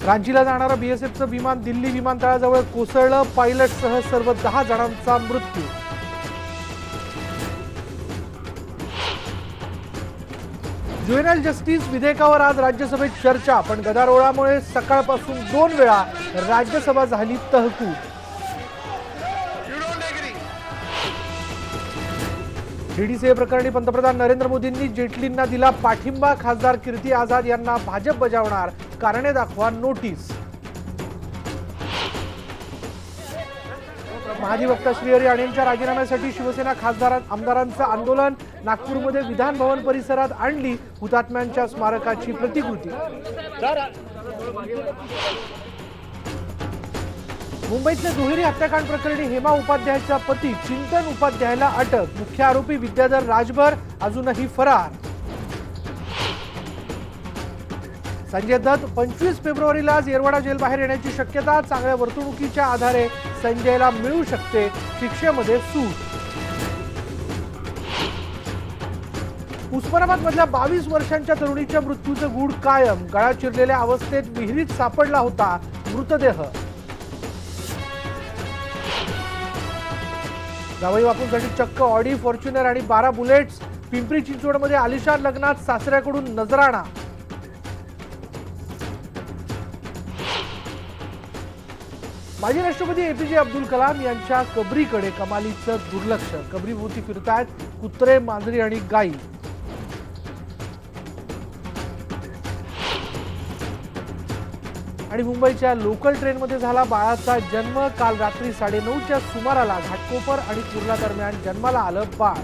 रांचीला जाणारं बीएसएफचं विमान दिल्ली विमानतळाजवळ कोसळलं, पायलटसह सर्व 10 जणांचा मृत्यू. ज्युएनल जस्टिस विधेयकावर आज राज्यसभेत चर्चा, पण गदारोळामुळे सकाळपासून 2 वेळा राज्यसभा झाली तहकूब. डीडीसीए प्रकरणी पंतप्रधान नरेंद्र मोदींनी जेटलींना दिला पाठिंबा, खासदार कीर्ती आझाद यांना भाजप बजावणार, कारणे दाखवा नोटीस. महाधिवक्ता श्रीहरी आणेंच्या राजीनाम्यासाठी शिवसेना आमदारांचं आंदोलन, नागपूरमध्ये विधान भवन परिसरात आणली हुतात्म्यांच्या स्मारकाची प्रतिकृती. मुंबईतल्या दुहेरी हत्याकांड प्रकरणी हेमा उपाध्यायचा पती चिंतन उपाध्यायला अटक, मुख्य आरोपी विद्याधर राजभर अजूनही फरार. संजय दत्त 25 फेब्रुवारीला येरवडा जेल बाहेर येण्याची शक्यता, चांगल्या वर्तणुकीच्या आधारे संजयला मिळू शकते शिक्षेमध्ये सूट. उस्मानाबाद मधल्या 22 वर्षांच्या तरुणीच्या मृत्यूचं गूढ कायम, गळा चिरलेल्या अवस्थेत विहिरीत सापडला होता मृतदेह. जावई बापूंसाठी चक्क ऑडी, फॉर्च्युनर आणि 12 बुलेट्स. पिंपरी चिंचवडमध्ये आलिशान लग्नात सासऱ्याकडून नजराणा. माजी राष्ट्रपती एपीजे अब्दुल कलाम यांच्या कबरीकडे कमालीचं दुर्लक्ष, कबरीभोवती फिरतायत कुत्रे, मांजरी आणि गायी. आणि मुंबईच्या लोकल ट्रेनमध्ये झाला बाळाचा जन्म, काल रात्री 9:30च्या सुमाराला घाटकोपर आणि कुर्ला दरम्यान जन्माला आलं बाळ.